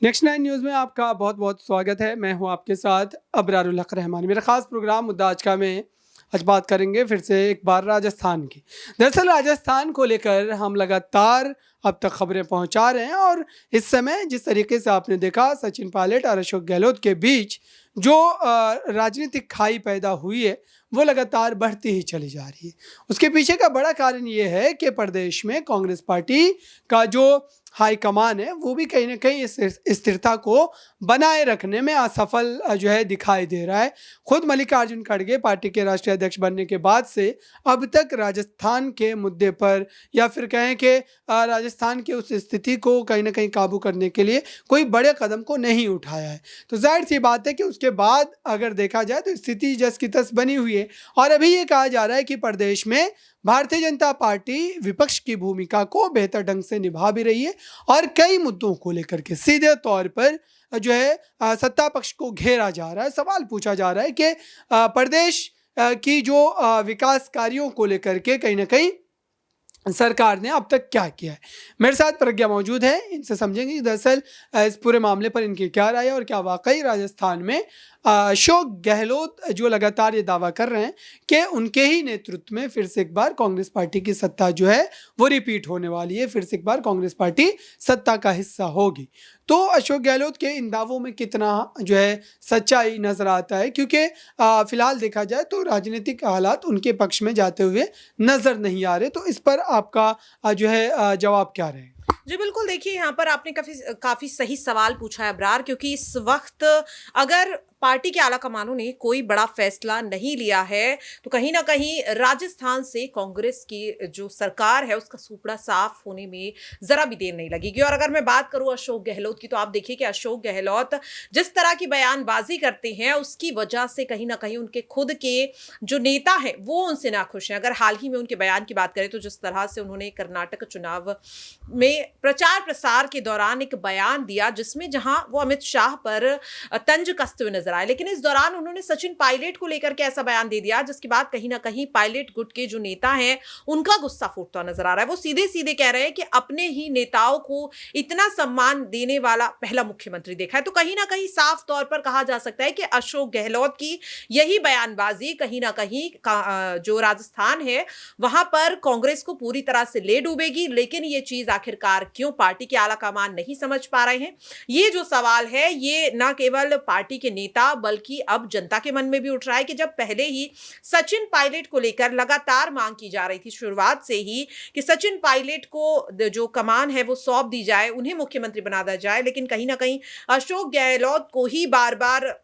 Next nine news में आपका बहुत बहुत स्वागत है। मैं हूं आपके साथ अबरारुल हक रहमानी। मेरा खास प्रोग्राम मुद्दा आज का में आज बात करेंगे फिर से एक बार राजस्थान की। दरअसल राजस्थान को लेकर हम लगातार अब तक खबरें पहुंचा रहे हैं और इस समय जिस तरीके से आपने देखा सचिन पायलट और अशोक गहलोत के बीच जो राजनीतिक खाई पैदा हुई है वो लगातार बढ़ती ही चली जा रही है। उसके पीछे का बड़ा कारण ये है कि प्रदेश में कांग्रेस पार्टी का जो हाईकमान है वो भी कहीं ना कहीं इस स्थिरता को बनाए रखने में असफल जो है दिखाई दे रहा है। खुद मल्लिकार्जुन खड़गे पार्टी के राष्ट्रीय अध्यक्ष बनने के बाद से अब तक राजस्थान के मुद्दे पर या फिर कहें कि राजस्थान की उस स्थिति को कहीं ना कहीं काबू करने के लिए कोई बड़े कदम को नहीं उठाया है। तो जाहिर सी बात है कि उसके बाद अगर देखा जाए तो स्थिति जस की तस बनी हुई है और अभी ये कहा जा रहा है कि प्रदेश में भारतीय जनता पार्टी विपक्ष की भूमिका को बेहतर ढंग से निभा भी रही है और कई मुद्दों को लेकर के सीधे तौर पर जो है सत्ता पक्ष को घेरा जा रहा है। सवाल पूछा जा रहा है कि प्रदेश की जो विकास कार्यों को लेकर के कहीं ना कहीं सरकार ने अब तक क्या किया है। मेरे साथ प्रज्ञा मौजूद है, इनसे समझेंगे कि दरअसल इस पूरे मामले पर इनकी क्या राय है और क्या वाकई राजस्थान में अशोक गहलोत जो लगातार ये दावा कर रहे हैं कि उनके ही नेतृत्व में फिर से एक बार कांग्रेस पार्टी की सत्ता जो है वो रिपीट होने वाली है, फिर से एक बार कांग्रेस पार्टी सत्ता का हिस्सा होगी। तो अशोक गहलोत के इन दावों में कितना जो है सच्चाई नजर आता है, क्योंकि फिलहाल देखा जाए तो राजनीतिक हालात उनके पक्ष में जाते हुए नजर नहीं आ रहे। तो इस पर आपका जो है जवाब क्या रहेगा? जी बिल्कुल, देखिए यहाँ पर आपने काफी सही सवाल पूछा है अब्रार, क्योंकि इस वक्त अगर पार्टी के आला कमानों ने कोई बड़ा फैसला नहीं लिया है तो कहीं ना कहीं राजस्थान से कांग्रेस की जो सरकार है उसका सुपड़ा साफ होने में जरा भी देर नहीं लगेगी। और अगर मैं बात करूं अशोक गहलोत की, तो आप देखिए कि अशोक गहलोत जिस तरह की बयानबाजी करते हैं उसकी वजह से कहीं ना कहीं उनके खुद के जो नेता हैं वो उनसे नाखुश हैं। अगर हाल ही में उनके बयान की बात करें तो जिस तरह से उन्होंने कर्नाटक चुनाव में प्रचार प्रसार के दौरान एक बयान दिया जिसमें जहां वो अमित शाह पर तंज कसते हुए नजर आए, लेकिन इस दौरान उन्होंने सचिन पायलट को लेकर के ऐसा बयान दे दिया जिसके बाद कहीं ना कहीं पायलट गुट के जो नेता हैं उनका गुस्सा फूटता नजर आ रहा है। वो सीधे सीधे कह रहे हैं कि अपने ही नेताओं को इतना सम्मान देने वाला पहला मुख्यमंत्री देखा है। तो कहीं ना कहीं साफ तौर पर कहा जा सकता है कि अशोक गहलोत की यही बयानबाजी कहीं ना कहीं जो राजस्थान है वहां पर कांग्रेस को पूरी तरह से ले डूबेगी। लेकिन ये चीज आखिरकार क्यों पार्टी के आला कमान नहीं समझ पा रहे हैं, ये जो सवाल है ये न केवल पार्टी के नेता बल्कि अब जनता के मन में भी उठ रहा है कि जब पहले ही सचिन पायलट को लेकर लगातार मांग की जा रही थी शुरुआत से ही कि सचिन पायलट को जो कमान है वो सौंप दी जाए, उन्हें मुख्यमंत्री बना दिया जाए, लेकिन कहीं ना कहीं अशोक गहलोत को ही बार बार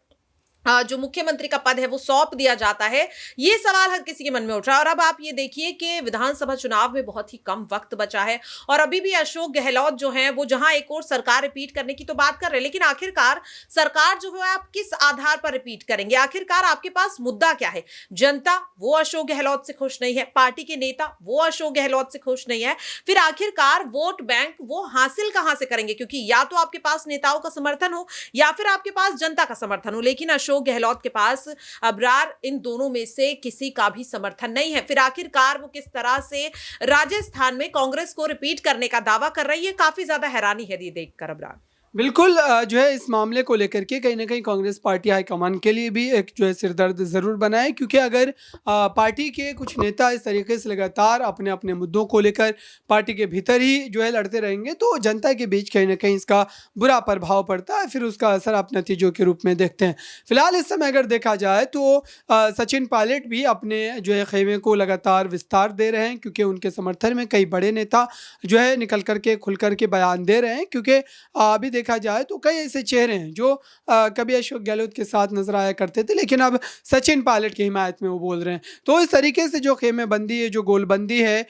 जो मुख्यमंत्री का पद है वो सौंप दिया जाता है। ये सवाल हर किसी के मन में उठ रहा है। और अब आप ये देखिए कि विधानसभा चुनाव में बहुत ही कम वक्त बचा है और अभी भी अशोक गहलोत जो है वो जहां एक और सरकार रिपीट करने की तो बात कर रहे हैं, लेकिन आखिरकार सरकार जो है आप किस आधार पर रिपीट करेंगे? आखिरकार आपके पास मुद्दा क्या है? जनता वो अशोक गहलोत से खुश नहीं है, पार्टी के नेता वो अशोक गहलोत से खुश नहीं है, फिर आखिरकार वोट बैंक वो हासिल कहां से करेंगे? क्योंकि या तो आपके पास नेताओं का समर्थन हो या फिर आपके पास जनता का समर्थन हो, लेकिन अशोक गहलोत के पास अबरार इन दोनों में से किसी का भी समर्थन नहीं है। फिर आखिरकार वो किस तरह से राजस्थान में कांग्रेस को रिपीट करने का दावा कर रही है, काफी ज्यादा हैरानी है ये देखकर अबरार। बिल्कुल जो है इस मामले को लेकर के कहीं ना कहीं कांग्रेस पार्टी हाईकमान के लिए भी एक जो है सिरदर्द ज़रूर बना है, क्योंकि अगर पार्टी के कुछ नेता इस तरीके से लगातार अपने अपने मुद्दों को लेकर पार्टी के भीतर ही जो है लड़ते रहेंगे तो जनता के बीच कहीं ना कहीं इसका बुरा प्रभाव पड़ता है, फिर उसका असर आप नतीजों के रूप में देखते हैं। फिलहाल इस समय अगर देखा जाए तो सचिन पायलट भी अपने जो है खेमे को लगातार विस्तार दे रहे हैं, क्योंकि उनके समर्थन में कई बड़े नेता जो है निकल करके खुल करके बयान दे रहे हैं। क्योंकि अभी देखा जाए तो कई ऐसे चेहरे हैं जो कभी अशोक गहलोत के साथ नजर आया करते थे लेकिन अब सचिन पायलट की हिमायत में वो बोल रहे हैं। तो इस तरीके से जो खेमेबंदी है, जो गोलबंदी है,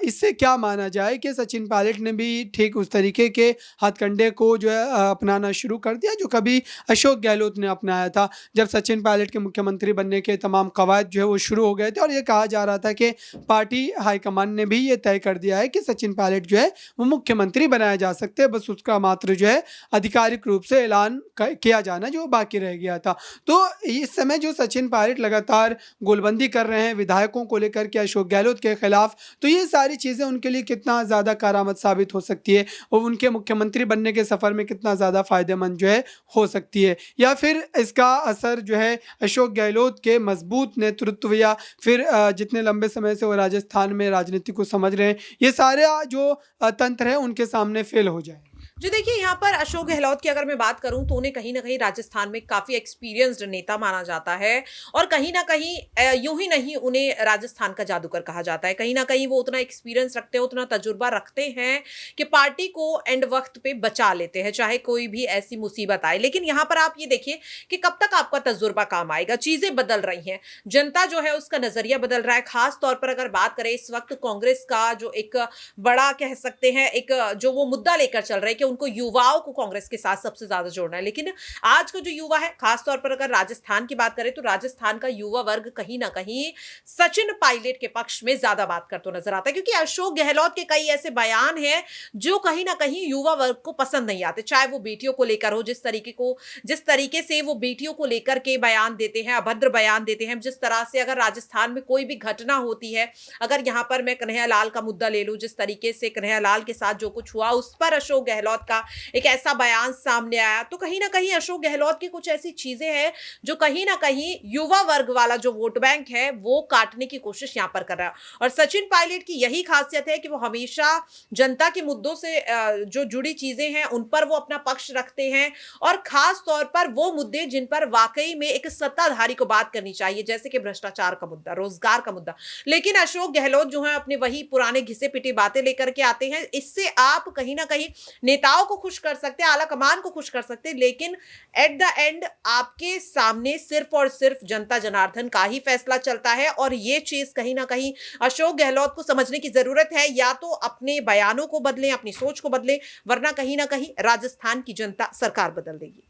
इससे क्या माना जाए कि सचिन पायलट ने भी ठीक उस तरीके के हथकंडे को जो है अपनाना शुरू कर दिया जो कभी अशोक गहलोत ने अपनाया था। जब सचिन पायलट के मुख्यमंत्री बनने के तमाम कवायद जो है वो शुरू हो गए थे और ये कहा जा रहा था कि पार्टी हाईकमान ने भी ये तय कर दिया है कि सचिन पायलट जो है वो मुख्यमंत्री बनाया जा सकते हैं, बस उसका मात्र जो है आधिकारिक रूप से ऐलान किया जाना जो बाकी रह गया था। तो इस समय जो सचिन पायलट लगातार गोलबंदी कर रहे हैं विधायकों को लेकर के अशोक गहलोत के खिलाफ, तो ये सारी चीज़ें उनके लिए कितना ज़्यादा कारामद साबित हो सकती है और उनके मुख्यमंत्री बनने के सफ़र में कितना ज़्यादा फ़ायदेमंद जो है हो सकती है, या फिर इसका असर जो है अशोक गहलोत के मजबूत नेतृत्व या फिर जितने लंबे समय से वो राजस्थान में राजनीति को समझ रहे हैं, ये सारे जो तंत्र है उनके सामने फेल हो जाए। जी देखिए, यहाँ पर अशोक गहलोत की अगर मैं बात करूं तो उन्हें कहीं ना कहीं राजस्थान में काफी एक्सपीरियंस्ड नेता माना जाता है और कहीं ना कहीं यूं ही नहीं उन्हें राजस्थान का जादूगर कहा जाता है। कहीं ना कहीं वो उतना एक्सपीरियंस रखते हैं, उतना तजुर्बा रखते हैं कि पार्टी को एंड वक्त पे बचा लेते हैं चाहे कोई भी ऐसी मुसीबत आए। लेकिन यहाँ पर आप ये देखिए कि कब तक आपका तजुर्बा काम आएगा। चीजें बदल रही हैं, जनता जो है उसका नजरिया बदल रहा है। खास तौर पर अगर बात करें इस वक्त कांग्रेस का जो एक बड़ा कह सकते हैं एक जो वो मुद्दा लेकर चल रहे हैं कि उनको युवाओं को कांग्रेस के साथ सबसे ज्यादा जोड़ना है। लेकिन आज का जो युवा है, खासतौर पर अगर राजस्थान की बात करें तो राजस्थान का युवा वर्ग कहीं ना कहीं सचिन पायलट के पक्ष में ज्यादा बात करते नजर आता है, क्योंकि अशोक गहलोत के कई ऐसे बयान हैं जो कहीं ना कहीं युवा वर्ग को पसंद नहीं आते। चाहे वो बेटियों को लेकर हो, जिस तरीके से वो बेटियों को लेकर के बयान देते हैं, अभद्र बयान देते हैं, जिस तरह से अगर राजस्थान में कोई भी घटना होती है, अगर यहां पर मैं कन्हैया लाल का मुद्दा ले लूं, जिस तरीके से कन्हैया लाल के साथ जो कुछ हुआ उस पर अशोक गहलोत का एक ऐसा बयान सामने आया, तो कहीं ना कहीं अशोक गहलोत की कुछ ऐसी चीजें हैं जो कहीं ना कहीं युवा वर्ग वाला जो वोट बैंक है वो काटने की कोशिश यहां पर कर रहा है। और सचिन पायलट की यही खासियत है कि वो हमेशा जनता के मुद्दों से जो जुड़ी चीजें हैं उन पर वो अपना पक्ष रखते हैं और खास तौर पर वो मुद्दे जिन पर वाकई में एक सत्ताधारी को बात करनी चाहिए, जैसे कि भ्रष्टाचार का मुद्दा, रोजगार का मुद्दा। लेकिन अशोक गहलोत जो है अपने वही पुराने घिसे पिटी बातें लेकर के आते हैं। इससे आप कहीं ना कहीं नेताओं को खुश कर सकते हैं, आला कमान को खुश कर सकते हैं, लेकिन एट द एंड आपके सामने सिर्फ और सिर्फ जनता जनार्दन का ही फैसला चलता है। और ये चीज कहीं ना कहीं अशोक गहलोत को समझने की जरूरत है, या तो अपने बयानों को बदलें, अपनी सोच को बदलें, वरना कहीं ना कहीं राजस्थान की जनता सरकार बदल देगी।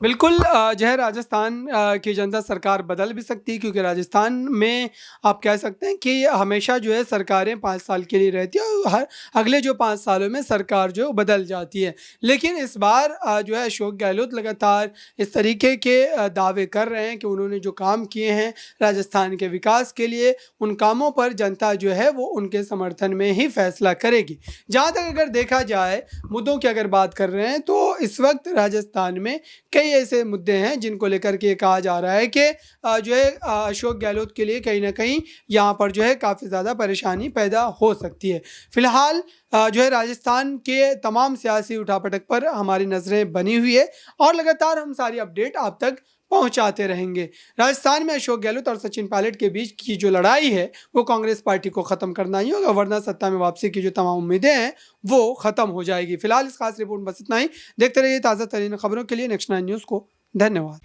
बिल्कुल जो है राजस्थान की जनता सरकार बदल भी सकती है, क्योंकि राजस्थान में आप कह सकते हैं कि हमेशा जो है सरकारें 5 साल के लिए रहती है और हर अगले जो 5 सालों में सरकार जो है वो बदल जाती है। लेकिन इस बार जो है अशोक गहलोत लगातार इस तरीके के दावे कर रहे हैं कि उन्होंने जो काम किए हैं राजस्थान के विकास के लिए, उन कामों पर जनता जो है वो उनके समर्थन में ही फैसला करेगी। जहाँ तक अगर देखा जाए मुद्दों की अगर बात कर रहे हैं तो इस वक्त राजस्थान में कई ऐसे मुद्दे हैं जिनको लेकर के कहा जा रहा है कि जो है अशोक गहलोत के लिए कहीं ना कहीं यहाँ पर जो है काफ़ी ज़्यादा परेशानी पैदा हो सकती है। फिलहाल जो है राजस्थान के तमाम सियासी उठापटक पर हमारी नज़रें बनी हुई है और लगातार हम सारी अपडेट आप तक पहुंचाते रहेंगे। राजस्थान में अशोक गहलोत और सचिन पायलट के बीच की जो लड़ाई है वो कांग्रेस पार्टी को ख़त्म करना ही होगा, वरना सत्ता में वापसी की जो तमाम उम्मीदें हैं वो ख़त्म हो जाएगी। फिलहाल इस खास रिपोर्ट में बस इतना ही। देखते रहिए ताज़ा तरीन खबरों के लिए नेक्स्ट 9 न्यूज़ को। धन्यवाद।